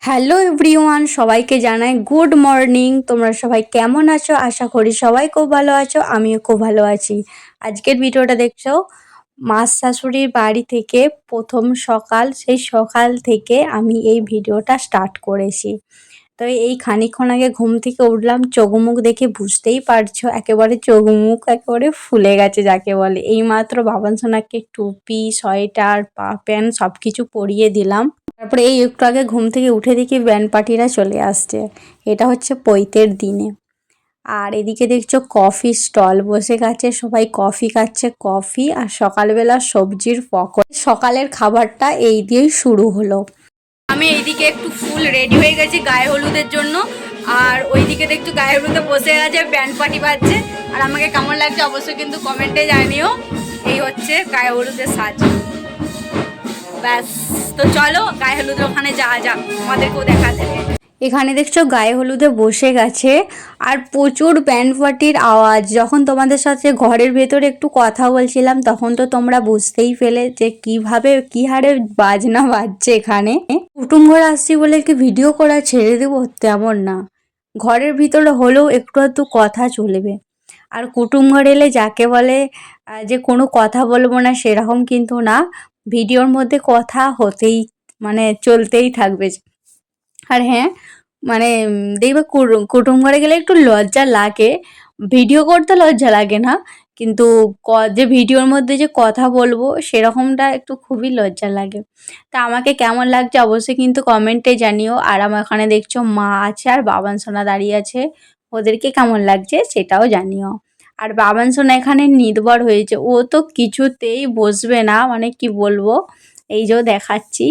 Hello everyone, সবাইকে জানাই good morning. তোমরা সবাই কেমন আছো? আশা করি সবাই খুব ভালো আছো, আমিও খুব ভালো আছি। আজকের ভিডিওটা দেখছো মাস শাশুড়ির বাড়ি থেকে প্রথম সকাল, সেই সকাল থেকে আমি এই ভিডিওটা স্টার্ট করেছি। তো এই খানিকক্ষণ আগে ঘুম থেকে উঠলাম, চোখ মুখ দেখে বুঝতেই পারছো একেবারে চোখ মুখ একেবারে ফুলে গেছে যাকে বলে। এইমাত্র বাবান সোনাকে টুপি, সোয়েটার, পা প্যান্ট সব কিছু পরিয়ে দিলাম। তারপরে এই একটু আগে ঘুম থেকে উঠে দেখি ব্যান্ড পার্টিরা চলে আসছে। এটা হচ্ছে পৈতের দিনে। আর এদিকে দেখছো কফি স্টল বসে গেছে, সবাই কফি খাচ্ছে, কফি আর সকালবেলা সবজির পকোড়া। সকালের খাবারটা এই দিয়েই শুরু হলো। আমি এইদিকে একটু ফুল রেডি হয়ে গেছি গায়ে হলুদের জন্য, আর ওইদিকে দেখছো গায়ে হলুদে বসে আছে, ব্যান্ড পার্টি বাজছে। আর আমাকে কেমন লাগছে অবশ্যই কিন্তু কমেন্টে জানিও। এই হচ্ছে গায়ে হলুদের সাজ। ব্যাস, তো চলো গায়ে হলুদের ওখানে যাওয়া যাক, আমাদেরকেও দেখা দেবে। এখানে দেখছো গায়ে হলুদে বসে গেছে আর প্রচুর ব্যান্ড পার্টির আওয়াজ। যখন তোমাদের সাথে ঘরের ভেতরে একটু কথা বলছিলাম তখন তো তোমরা বুঝতেই পেলে যে কিভাবে কি হারে বাজনা বাজছে এখানে। কুটুম ঘর আসছি বলে কি ভিডিও করা ছেড়ে দেবো তেমন না, ঘরের ভিতরে হলেও একটু একটু কথা চলবে। আর কুটুম ঘর এলে যাকে বলে যে কোনো কথা বলবো না সেরকম কিন্তু না, ভিডিওর মধ্যে কথা হতেই মানে চলতেই থাকবে। আর হ্যাঁ, মানে দেখবে কুটুম ঘরে গেলে একটু লজ্জা লাগে, ভিডিও করতে লজ্জা লাগে না, কিন্তু যে ভিডিওর মধ্যে যে কথা বলবো সেরকমটা একটু খুবই লজ্জা লাগে। তা আমাকে কেমন লাগছে অবশ্যই কিন্তু কমেন্টে জানিও। আর আমার এখানে দেখছো মা আছে আর বাবান সোনা দাঁড়িয়ে আছে, ওদেরকে কেমন লাগছে সেটাও জানিও। আর বাবান সোনা এখানে নির্ভর হয়েছে, ও তো কিছুতেই বসবে না, মানে কি বলবো, এই যে দেখাচ্ছি।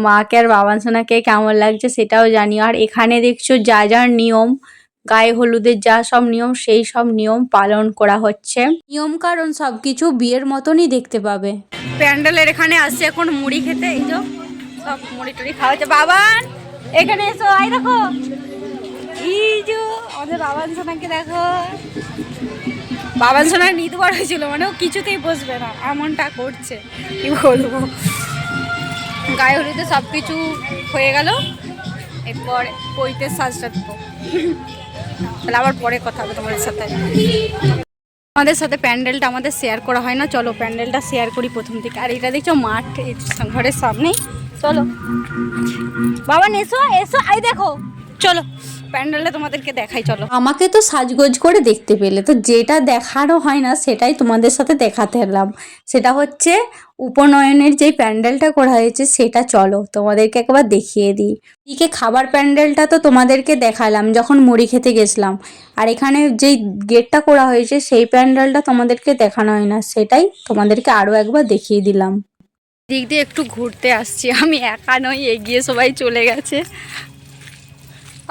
মাকে আর বাবান সোনাকে কেমন লাগছে সেটাও জানিও। আর এখানে দেখছো যা যার নিয়ম, গায়ে হলুদের যা সব নিয়ম সেই সব নিয়ম পালন করা হচ্ছে। নিয়ম কারণ সব কিছু বিয়ের মতনই দেখতে পাবে। প্যান্ডেলের এখানে আসছে এখন মুড়ি খেতে, এই যে সব মুড়ি টুড়ি খাওয়া হচ্ছে। বাবান এখানে এসো, আই দেখো এই যে আমাদের বাবান সোনাকে দেখো। বাবান সোনার নিদবার হয়েছিল, মানে ও কিছুতেই বসবে না, এমনটা করছে কি বলবো। গায়ে হলুদে সব কিছু হয়ে গেল, এরপর পৈতের সাজটা দেবো। তাহলে আবার পরে কথা হবে তোমাদের সাথে। আমাদের সাথে প্যান্ডেলটা আমাদের শেয়ার করা হয় না, চলো প্যান্ডেলটা শেয়ার করি প্রথম থেকে। আর এটা দেখছো মাঠ ঘরের সামনেই, চলো বাবা এসো এসো, আই দেখো চলো প্যান্ডেলটা তোমাদেরকে দেখাই চলো। আমাকে তো সাজগোজ করে দেখতে পেলে, তো যেটা দেখানো হয় না সেটাই তোমাদের সাথে দেখাতে এলাম। সেটা হচ্ছে উপনয়নের যেই প্যান্ডেলটা করা হয়েছে সেটা চলো তোমাদেরকে একবার দেখিয়ে দিই। এদিকে খাবার প্যান্ডেলটা তো তোমাদেরকে দেখালাম যখন মুড়ি খেতে গেছিলাম, আর এখানে যেই গেটটা করা হয়েছে সেই প্যান্ডেলটা তোমাদেরকে দেখানো হয় না, সেটাই তোমাদেরকে আরও একবার দেখিয়ে দিলাম। দিক দিয়ে একটু ঘুরতে আসছি, আমি একা নই, এগিয়ে সবাই চলে গেছে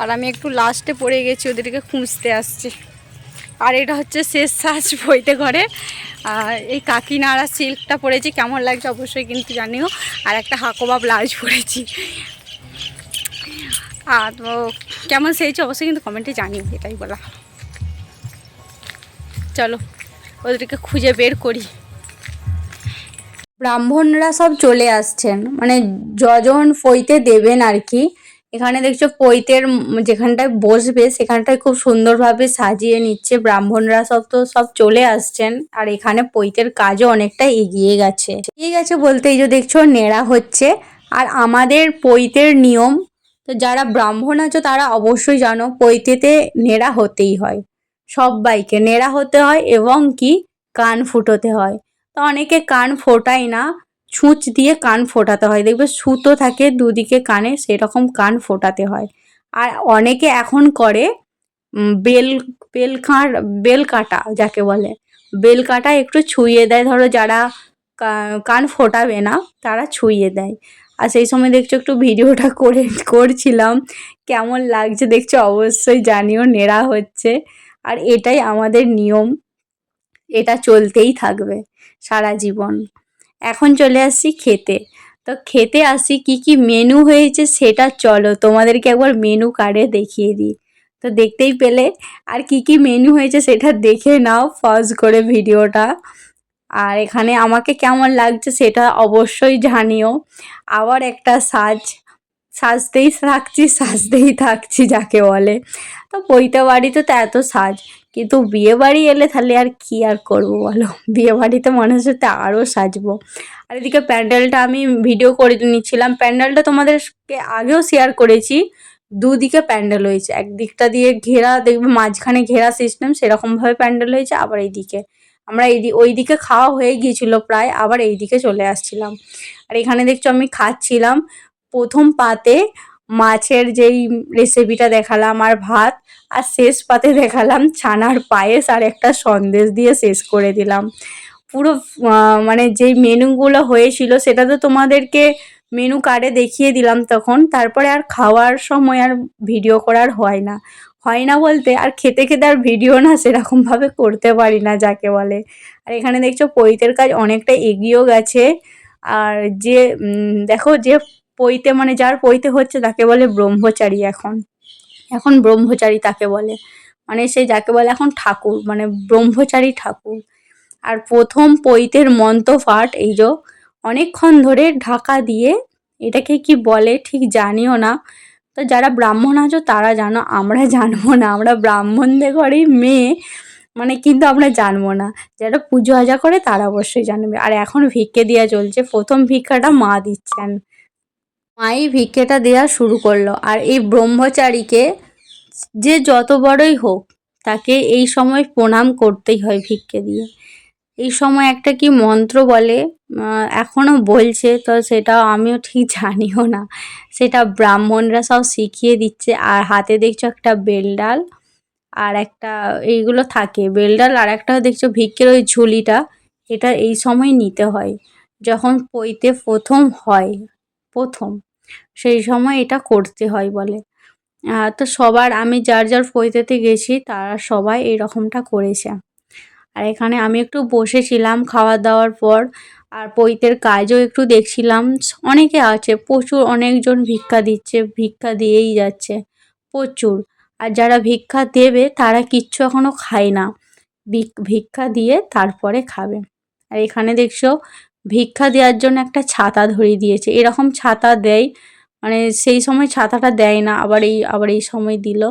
আর আমি একটু লাস্টে পড়ে গেছি, ওদেরকে খুঁজতে আসছি। আর এটা হচ্ছে শেষ সাজ বইতে ঘরে। আর এই কাকিনাড়া সিল্কটা পরেছি, কেমন লাগছে অবশ্যই কিন্তু জানিও। আর একটা হাকোবা ব্লাউজ পরেছি। আর তো কেমন সেয়েছে অবশ্যই কিন্তু কমেন্টে জানিও, এটাই বলা। চলো ওদেরকে খুঁজে বের করি। ব্রাহ্মণরা সব চলে আসছেন, মানে যজন পৈতে দেবেন আর কি। এখানে দেখছো পৈতের যেখানটায় বসবে সেখানটায় খুব সুন্দরভাবে সাজিয়ে নিচ্ছে ব্রাহ্মণরা, সব চলে আসছেন। আর এখানে পৈতের কাজও অনেকটা এগিয়ে গেছে বলতে এই যে দেখছো নেড়া হচ্ছে। আর আমাদের পৈতের নিয়ম, তো যারা ব্রাহ্মণ আছো তারা অবশ্যই জানো পৈতেতে নেড়া হতেই হয়, সবাইকে নেড়া হতে হয় এবং কি কান ফুটোতে হয়। তো অনেকে কান ফোটায় না, ছুঁচ দিয়ে কান ফোটাতে হয়, দেখবে সুতো থাকে দুদিকে কানে, সেরকম কান ফোটাতে হয়। আর অনেকে এখন করে বেল বেল কাটা যাকে বলে, বেল কাটা একটু ছুঁয়ে দেয়, ধরো যারা কান ফোটাবে না তারা ছুঁয়ে দেয়। আর সেই সময় দেখছো একটু ভিডিওটা করছিলাম, কেমন লাগছে দেখছো অবশ্যই জানিও। নেড়া হচ্ছে আর এটাই আমাদের নিয়ম, এটা চলতেই থাকবে সারা জীবন। এখন চলে আসছি খেতে। তো খেতে আসি কি কি মেনু হয়েছে সেটা চলো তোমাদেরকে একবার মেনু কার্ডে দেখিয়ে দিই। তো দেখতেই পেলে, আর কি কি মেনু হয়েছে সেটা দেখে নাও পজ করে ভিডিওটা। আর এখানে আমাকে কেমন লাগছে সেটা অবশ্যই জানিও। আবার একটা সাজ, সাজতেই থাকছি যাকে বলে। তো পৈতে বাড়িতে তো এত সাজ, কিন্তু বিয়ে বাড়ি এলে তাহলে আর কি আর করবো বলো, বিয়ে বাড়িতে মনে হচ্ছে আরও সাজবো। আর এদিকে প্যান্ডেলটা আমি ভিডিও করে নিচ্ছিলাম, প্যান্ডেলটা তোমাদেরকে আগেও শেয়ার করেছি। দুদিকে প্যান্ডেল হয়েছে, একদিকটা দিয়ে ঘেরা, দেখবে মাঝখানে ঘেরা সিস্টেম, সেরকমভাবে প্যান্ডেল হয়েছে। আবার এইদিকে আমরা ওইদিকে খাওয়া হয়ে গিয়েছিল প্রায়, আবার এইদিকে চলে আসছিলাম। আর এখানে দেখছো আমি খাচ্ছিলাম। প্রথম পাতে মাছের যেই রেসিপিটা দেখালাম আর ভাত, আর শেষ পাতে দেখালাম ছানার পায়েস আর একটা সন্দেশ দিয়ে শেষ করে দিলাম। পুরো মানে যেই মেনুগুলো হয়েছিল সেটা তো তোমাদেরকে মেনু কার্ডে দেখিয়ে দিলাম তখন। তারপরে আর খাওয়ার সময় আর ভিডিও করার হয় না বলতে, আর খেতে খেতে আর ভিডিও না সেরকমভাবে করতে পারি না যাকে বলে। আর এখানে দেখছো পৈতের কাজ অনেকটা এগিয়েও গেছে। আর যে দেখো যে পৈতে মানে যার পৈতে হচ্ছে তাকে বলে ব্রহ্মচারী। এখন ব্রহ্মচারী তাকে বলে, মানে সে যাকে বলে এখন ঠাকুর, মানে ব্রহ্মচারী ঠাকুর। আর প্রথম পৈতের মন্ত্রপাঠ এই যে অনেকক্ষণ ধরে ঢাকা দিয়ে, এটাকে কি বলে ঠিক জানিও না। তো যারা ব্রাহ্মণ আছো তারা জানো, আমরা জানবো না, আমরা ব্রাহ্মণদের ঘরেই মেয়ে, মানে কিন্তু আমরা জানবো না। যারা পুজো আজা করে তারা অবশ্যই জানবে। আর এখন ভিক্ষে দেওয়া চলছে, প্রথম ভিক্ষাটা মা দিচ্ছেন, মাই ভিক্ষেটা দেওয়া শুরু করলো। আর এই ব্রহ্মচারীকে যে যত বড়ই হোক তাকে এই সময় প্রণাম করতেই হয় ভিক্ষে দিয়ে। এই সময় একটা কি মন্ত্র বলে, এখনও বলছে, তো সেটা আমিও ঠিক জানিও না, সেটা ব্রাহ্মণরা সব শিখিয়ে দিচ্ছে। আর হাতে দেখছো একটা বেলডাল আর একটা এইগুলো থাকে, বেলডাল আর একটা দেখছো ভিক্ষের ওই ঝুলিটা, এটা এই সময় নিতে হয় যখন পৈতে প্রথম সেই সময় এটা করতে হয় বলে। তো সবার, আমি যার পৈতেতে গেছি তারা সবাই এই রকমটা করেছে। আর এখানে আমি একটু বসেছিলাম খাওয়া দাওয়ার পর, আর পৈতের কাজও একটু দেখছিলাম। অনেকে আছে, প্রচুর অনেকজন ভিক্ষা দিচ্ছে, ভিক্ষা দিয়েই যাচ্ছে প্রচুর। আর যারা ভিক্ষা দেবে তারা কিচ্ছু এখনও খায় না, ভিক্ষা দিয়ে তারপরে খাবে। আর এখানে দেখছো ভিক্ষা দেওয়ার জন্য একটা ছাতা ধরিয়ে দিয়েছে, এরকম ছাতা দেয়, মানে সেই সময় ছাতাটা দেয় না, আবার এই সময় দিল।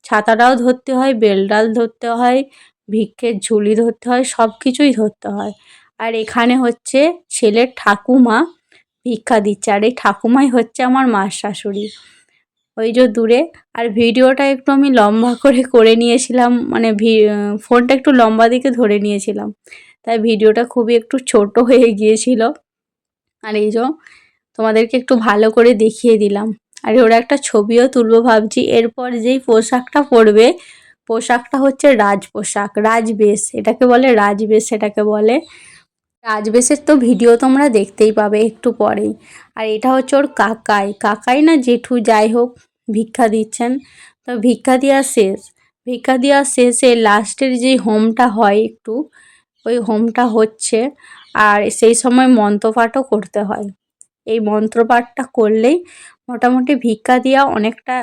ছাতাটাও ধরতে হয়, বেলডাল ধরতে হয়, ভিক্ষের ঝুলি ধরতে হয়, সব কিছুই ধরতে হয়। আর এখানে হচ্ছে ছেলের ঠাকুমা ভিক্ষা দিচ্ছে, আর এই ঠাকুমাই হচ্ছে আমার মার শাশুড়ি, ওই যে দূরে। আর ভিডিওটা একটু আমি লম্বা করে নিয়েছিলাম, মানে ফোনটা একটু লম্বা দিকে ধরে নিয়েছিলাম, তাই ভিডিওটা খুবই একটু ছোট হয়ে গিয়েছিল। আর এই যে তোমাদেরকে একটু ভালো করে দেখিয়ে দিলাম। আর ওরা একটা ছবিও তুলবো ভাবছি। এরপর যেই পোশাকটা পরবে, পোশাকটা হচ্ছে রাজপোশাক, রাজবেশ, এটাকে বলে রাজবেশ, সেটাকে বলে রাজবেশের। তো ভিডিও তোমরা দেখতেই পাবে একটু পরেই। আর এটা হচ্ছে ওর কাকাই না জেঠু, যাই হোক, ভিক্ষা দিচ্ছেন। তো ভিক্ষা দেওয়া শেষে লাস্টের যে হোমটা হয় একটু, ওই হোমটা হচ্ছে। আর সেই সময় মন্ত্রপাঠও করতে হয়। এই মন্ত্রপাঠটা করলেই মোটামুটি ভিক্ষা দেওয়া অনেকটা,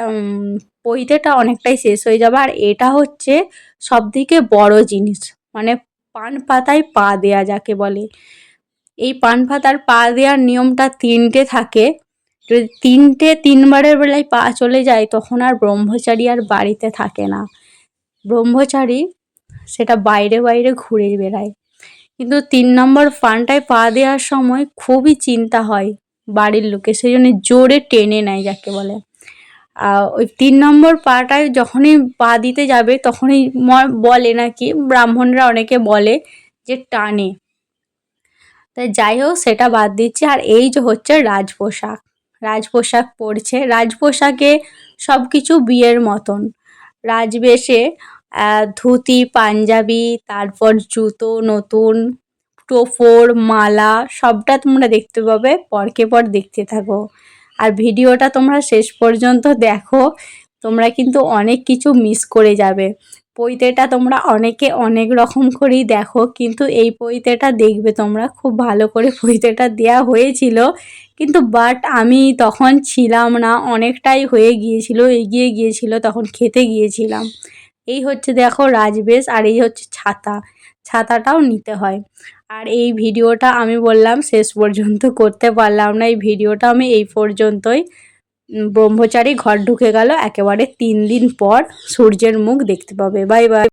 পৈতেটা অনেকটাই শেষ হয়ে যাবে। আর এটা হচ্ছে সবথেকে বড় জিনিস, মানে পান পাতায় পা দেয়া যাকে বলে। এই পান পাতার পা দেওয়ার নিয়মটা 3টে থাকে, যদি 3বারের বেলায় পা চলে যায় তখন আর ব্রহ্মচারী আর বাড়িতে থাকে না, ব্রহ্মচারী সেটা বাইরে ঘুরে বেড়ায়। কিন্তু 3 নম্বর পানটায় পা দেওয়ার সময় খুবই চিন্তা হয় বাড়ির লোকে, সেই জন্য জোরে টেনে নেয় যাকে বলে। ওই 3 নম্বর পাটায় যখনই পা দিতে যাবে তখনই বলে নাকি, ব্রাহ্মণরা অনেকে বলে যে টানে। তাই যাই হোক সেটা বাদ দিচ্ছি। আর এই যে হচ্ছে রাজপোশাক পরছে, রাজপোশাকে সব কিছু বিয়ের মতন। রাজবেশে ধুতি পাঞ্জাবি, তারপর জুতো নতুন, টোপর মালা, সবটা তোমরা দেখতে পাবে, পরকে পর দেখতে থাকো। আর ভিডিওটা তোমরা শেষ পর্যন্ত দেখো, তোমরা কিন্তু অনেক কিছু মিস করে যাবে। পৈতেটা তোমরা অনেকে অনেক রকম করেই দেখো, কিন্তু এই পৈতেটা দেখবে তোমরা, খুব ভালো করে পৈতেটা দেওয়া হয়েছিল, কিন্তু বাট আমি তখন ছিলাম না, অনেকটাই হয়ে গিয়েছিল, এগিয়ে গিয়েছিল, তখন খেতে গিয়েছিলাম। এই হচ্ছে দেখো রাজবেশ, আর এই হচ্ছে ছাতাটাও নিতে হয়। আর এই ভিডিওটা আমি বললাম শেষ পর্যন্ত করতে পারলাম না, এই ভিডিওটা আমি এই পর্যন্তই ব্রহ্মচারী ঘর ঢুকে গেল, একেবারে 3 দিন পর সূর্যের মুখ দেখতে পাবে। Bye bye.